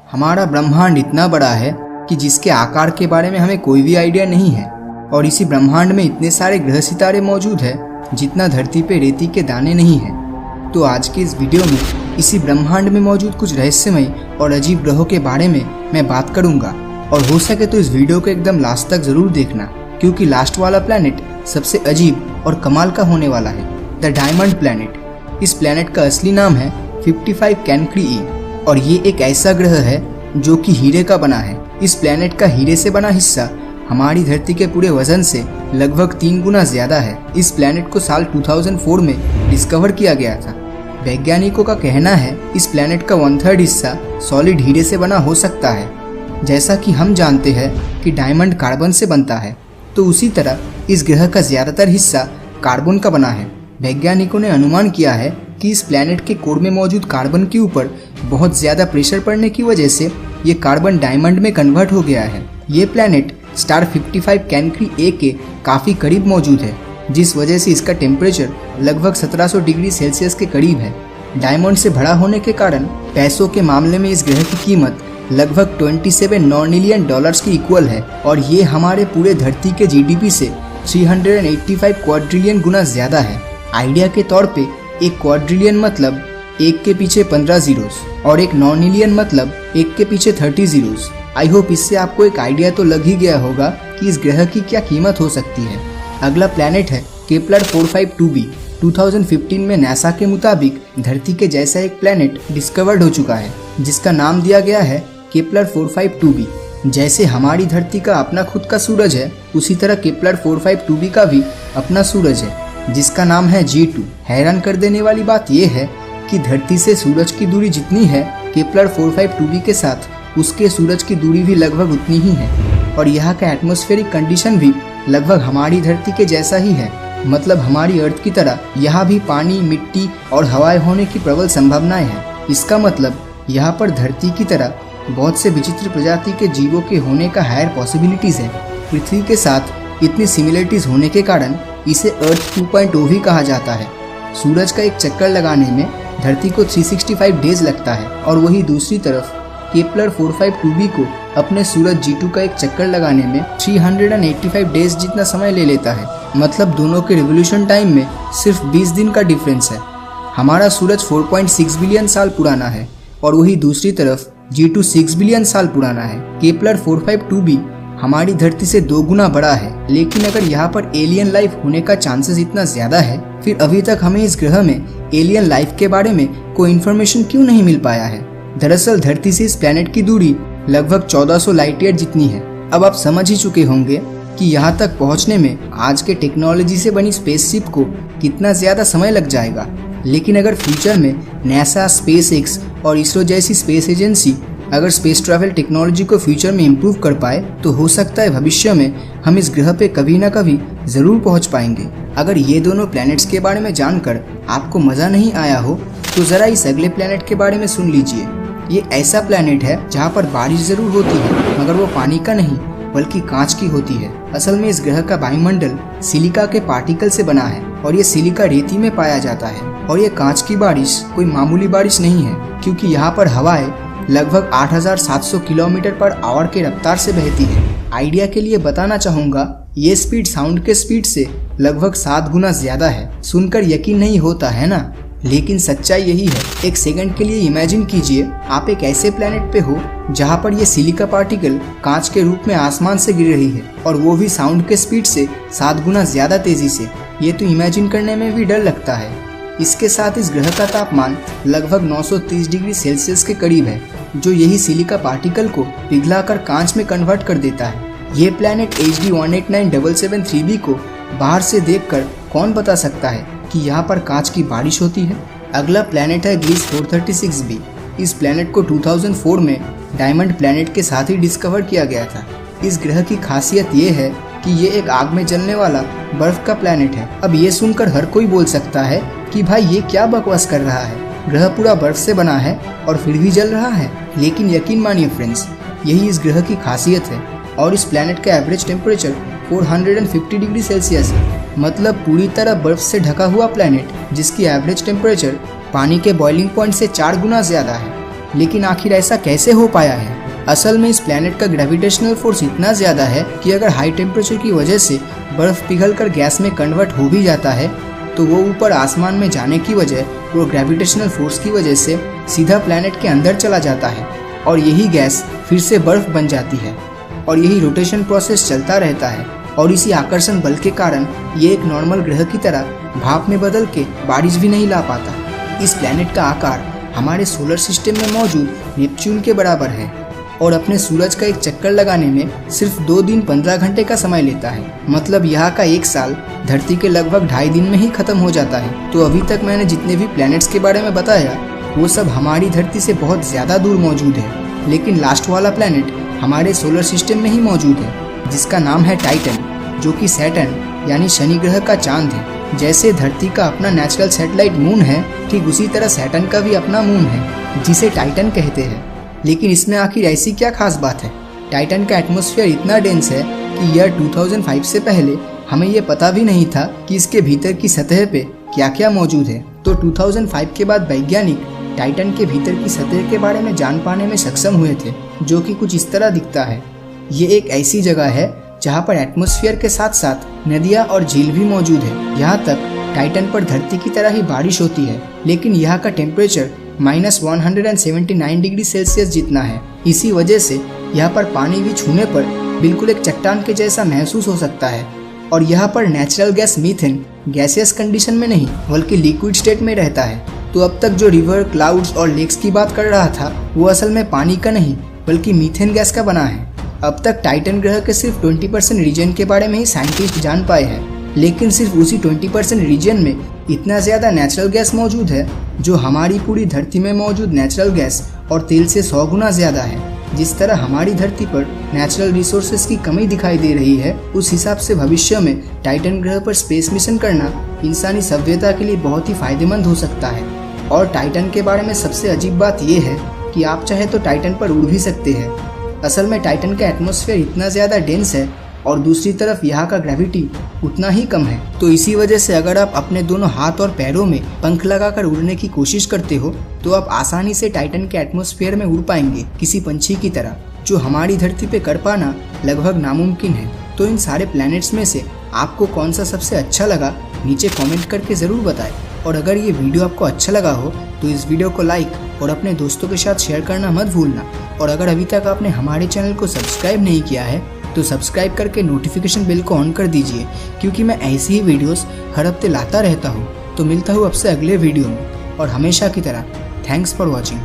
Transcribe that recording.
हमारा ब्रह्मांड इतना बड़ा है कि जिसके आकार के बारे में हमें कोई भी आइडिया नहीं है और इसी ब्रह्मांड में इतने सारे ग्रह सितारे मौजूद हैं जितना धरती पे रेती के दाने नहीं हैं। तो आज के इस वीडियो में इसी ब्रह्मांड में मौजूद कुछ रहस्यमय और अजीब ग्रहों के बारे में मैं बात करूंगा और हो सके तो इस वीडियो को एकदम लास्ट तक जरूर देखना, क्योंकि लास्ट वाला प्लैनेट सबसे अजीब और कमाल का होने वाला है, द डायमंड प्लैनेट। इस प्लैनेट का असली नाम है 55 कैनक्री ई और ये एक ऐसा ग्रह है जो कि हीरे का बना है। इस प्लैनेट का हीरे से बना हिस्सा हमारी धरती के पूरे वजन से लगभग 3 गुना ज्यादा है। इस प्लैनेट को साल 2004 में डिस्कवर किया गया था। वैज्ञानिकों का कहना है इस प्लैनेट का 1/3 हिस्सा सॉलिड हीरे से बना हो सकता है। जैसा कि हम जानते हैं कि डायमंड कार्बन से बनता है, तो उसी तरह इस ग्रह का ज्यादातर हिस्सा कार्बन का बना है। वैज्ञानिकों ने अनुमान किया है कि इस प्लैनेट के कोर में मौजूद कार्बन के ऊपर बहुत ज्यादा प्रेशर पड़ने की वजह से ये कार्बन डायमंड में कन्वर्ट हो गया है। ये प्लैनेट स्टार 55 कैनक्री ए के काफी करीब मौजूद है, जिस वजह से इसका टेम्परेचर लगभग 1700 डिग्री सेल्सियस के करीब है। डायमंड से भरा होने के कारण पैसों के मामले में इस ग्रह की कीमत लगभग 27 नॉर्निलियन डॉलर्स की इक्वल है और ये हमारे पूरे धरती के जीडीपी से 385 क्वाड्रिलियन गुना ज्यादा है। आइडिया के तौर पे एक क्वाड्रिलियन मतलब 1 के पीछे 15 जीरोस और एक नॉर्निलियन मतलब 1 के पीछे 30 जीरोस। आई होप इससे आपको एक आइडिया तो लग ही गया होगा कि इस ग्रह की क्या कीमत हो सकती है। अगला प्लैनेट है केपलर 452b। 2015 में नासा के मुताबिक धरती के जैसा एक प्लैनेट डिस्कवर्ड हो चुका है, जिसका नाम दिया गया है केपलर 452b। जैसे हमारी धरती का अपना खुद का सूरज है, उसी तरह केपलर 452b का भी अपना सूरज है, जिसका नाम है G2। हैरान कर देने वाली बात यह है कि धरती से सूरज की दूरी जितनी है, केपलर 452b के साथ उसके सूरज की दूरी भी लगभग उतनी ही है और यहाँ का एटमॉस्फेरिक कंडीशन भी लगभग हमारी धरती के जैसा ही है। मतलब हमारी अर्थ की तरह यहाँ भी पानी, मिट्टी और हवाएं होने की प्रबल संभावनाएं हैं। इसका मतलब यहाँ पर धरती की तरह बहुत से विचित्र प्रजाति के जीवों के होने का हायर पॉसिबिलिटीज है। पृथ्वी के साथ इतनी सिमिलरिटीज होने के कारण इसे अर्थ 2.0 भी कहा जाता है। सूरज का एक चक्कर लगाने में धरती को 365 डेज लगता है और वही दूसरी तरफ केपलर 452b को अपने सूरज G2 का एक चक्कर लगाने में 385 डेज जितना समय ले लेता है। मतलब दोनों के रिवोल्यूशन टाइम में सिर्फ 20 दिन का डिफरेंस है। हमारा सूरज 4.6 बिलियन साल पुराना है और वही दूसरी तरफ G2 6 बिलियन साल पुराना है। केपलर 452b हमारी धरती से 2 गुना बड़ा है, लेकिन अगर यहाँ पर एलियन लाइफ होने का चांसेस इतना ज्यादा है, फिर अभी तक हमें इस ग्रह में एलियन लाइफ के बारे में कोई इन्फॉर्मेशन क्यों नहीं मिल पाया है। दरअसल धरती से इस प्लैनेट की दूरी लगभग 1400 लाइट ईयर जितनी है। अब आप समझ ही चुके होंगे कि यहाँ तक पहुँचने में आज के टेक्नोलॉजी से बनी स्पेसशिप को कितना ज्यादा समय लग जाएगा। लेकिन अगर फ्यूचर में नासा, स्पेसएक्स और इसरो जैसी स्पेस एजेंसी अगर स्पेस ट्रैवल टेक्नोलॉजी को फ्यूचर में इम्प्रूव कर पाए, तो हो सकता है भविष्य में हम इस ग्रह पे कभी ना कभी जरूर पहुँच पाएंगे। अगर ये दोनों प्लैनेट्स के बारे में जानकर आपको मजा नहीं आया हो, तो जरा इस अगले प्लैनेट के बारे में सुन लीजिए। ये ऐसा प्लैनेट है जहाँ पर बारिश जरूर होती है, मगर वो पानी का नहीं बल्कि कांच की होती है। असल में इस ग्रह का वायुमंडल सिलिका के पार्टिकल से बना है और ये सिलिका रेती में पाया जाता है। और ये कांच की बारिश कोई मामूली बारिश नहीं है, क्योंकि यहाँ पर हवाएं लगभग 8700 किलोमीटर पर आवर के रफ्तार से बहती है। आइडिया के लिए बताना चाहूँगा, ये स्पीड साउंड के स्पीड से लगभग 7 गुना ज्यादा है। सुनकर यकीन नहीं होता है ना, लेकिन सच्चाई यही है। एक सेकंड के लिए इमेजिन कीजिए आप एक ऐसे प्लैनेट पे हो जहाँ पर ये सिलिका पार्टिकल कांच के रूप में आसमान से गिर रही है, और वो भी साउंड के स्पीड से 7 गुना ज्यादा तेजी से। ये तो इमेजिन करने में भी डर लगता है। इसके साथ इस ग्रह का तापमान लगभग 930 डिग्री सेल्सियस के करीब है, जो यही सिलिका पार्टिकल को पिघलाकर कांच में कन्वर्ट कर देता है। ये प्लैनेट HD 189773b को बाहर से देखकर कौन बता सकता है कि यहाँ पर कांच की बारिश होती है। अगला प्लैनेट है ग्लिस 436b। इस प्लैनेट को 2004 में डायमंड प्लैनेट के साथ ही डिस्कवर किया गया था। इस ग्रह की खासियत ये है कि ये एक आग में जलने वाला बर्फ का प्लैनेट है। अब ये सुनकर हर कोई बोल सकता है कि भाई ये क्या बकवास कर रहा है, ग्रह पूरा बर्फ से बना है और फिर भी जल रहा है। लेकिन यकीन मानिए फ्रेंड्स, यही इस ग्रह की खासियत है। और इस प्लैनेट का एवरेज टेम्परेचर 450 डिग्री सेल्सियस है। मतलब पूरी तरह बर्फ से ढका हुआ प्लैनेट जिसकी एवरेज टेम्परेचर पानी के बॉइलिंग पॉइंट से 4 गुना ज्यादा है। लेकिन आखिर ऐसा कैसे हो पाया है? असल में इस प्लैनेट का ग्रेविटेशनल फोर्स इतना ज़्यादा है कि अगर हाई टेम्परेचर की वजह से बर्फ़ पिघलकर गैस में कन्वर्ट हो भी जाता है तो वो ऊपर आसमान में जाने की वजह वो ग्रेविटेशनल फोर्स की वजह से सीधा प्लैनेट के अंदर चला जाता है और यही गैस फिर से बर्फ़ बन जाती है और यही रोटेशन प्रोसेस चलता रहता है और इसी आकर्षण बल के कारण ये एक नॉर्मल ग्रह की तरह भाप में बदल के बारिश भी नहीं ला पाता। इस प्लैनेट का आकार हमारे सोलर सिस्टम में मौजूद नेपच्यून के बराबर है और अपने सूरज का एक चक्कर लगाने में सिर्फ 2 दिन 15 घंटे का समय लेता है। मतलब यहाँ का 1 साल धरती के लगभग 2.5 दिन में ही खत्म हो जाता है। तो अभी तक मैंने जितने भी प्लैनेट्स के बारे में बताया वो सब हमारी धरती से बहुत ज़्यादा दूर मौजूद है, लेकिन लास्ट वाला प्लैनेट हमारे सोलर सिस्टम में ही मौजूद है जिसका नाम है टाइटन, जो कि सैटर्न यानी शनि ग्रह का चांद है। जैसे धरती का अपना नेचुरल सैटेलाइट मून है, ठीक उसी तरह सैटर्न का भी अपना मून है जिसे टाइटन कहते हैं। लेकिन इसमें आखिर ऐसी क्या खास बात है? टाइटन का एटमॉस्फेयर इतना डेंस है कि ईयर 2005 से पहले हमें ये पता भी नहीं था कि इसके भीतर की सतह पे क्या क्या मौजूद है। तो 2005 के बाद वैज्ञानिक टाइटन के भीतर की सतह के बारे में जान पाने में सक्षम हुए थे, जो कि कुछ इस तरह दिखता है। ये एक ऐसी जगह है जहाँ पर एटमॉस्फेयर के साथ साथ नदियाँ और झील भी मौजूद है। यहाँ तक टाइटन पर धरती की तरह ही बारिश होती है, लेकिन यहाँ का टेम्परेचर -179 डिग्री सेल्सियस जितना है। इसी वजह से यहाँ पर पानी भी छूने पर बिल्कुल एक चट्टान के जैसा महसूस हो सकता है। और यहाँ पर natural gas methane gaseous condition में नहीं बल्कि लिक्विड स्टेट में रहता है। तो अब तक जो रिवर, क्लाउड्स और लेक्स की बात कर रहा था वो असल में पानी का नहीं बल्कि मीथेन गैस का बना है। अब तक टाइटन ग्रह के सिर्फ 20% रीजन के बारे में ही साइंटिस्ट जान पाए हैं, लेकिन सिर्फ उसी 20% रीजन में इतना ज़्यादा नेचुरल गैस मौजूद है जो हमारी पूरी धरती में मौजूद नेचुरल गैस और तेल से 100 गुना ज़्यादा है। जिस तरह हमारी धरती पर नेचुरल रिसोर्सेज की कमी दिखाई दे रही है, उस हिसाब से भविष्य में टाइटन ग्रह पर स्पेस मिशन करना इंसानी सभ्यता के लिए बहुत ही फायदेमंद हो सकता है। और टाइटन के बारे में सबसे अजीब बात यह है कि आप चाहे तो टाइटन पर उड़ भी सकते हैं। असल में टाइटन का एटमॉस्फेयर इतना ज़्यादा डेंस है और दूसरी तरफ यहाँ का ग्रेविटी उतना ही कम है। तो इसी वजह से अगर आप अपने दोनों हाथ और पैरों में पंख लगाकर उड़ने की कोशिश करते हो तो आप आसानी से टाइटन के एटमॉस्फेयर में उड़ पाएंगे किसी पंछी की तरह, जो हमारी धरती पे कर पाना लगभग नामुमकिन है। तो इन सारे प्लैनेट्स में से आपको कौन सा सबसे अच्छा लगा नीचे कमेंट करके ज़रूर बताएं। और अगर ये वीडियो आपको अच्छा लगा हो तो इस वीडियो को लाइक और अपने दोस्तों के साथ शेयर करना मत भूलना। और अगर अभी तक आपने हमारे चैनल को सब्सक्राइब नहीं किया है तो सब्सक्राइब करके नोटिफिकेशन बेल को ऑन कर दीजिए, क्योंकि मैं ऐसी ही वीडियोस हर हफ्ते लाता रहता हूँ। तो मिलता हूँ आपसे अगले वीडियो में, और हमेशा की तरह थैंक्स फॉर वॉचिंग।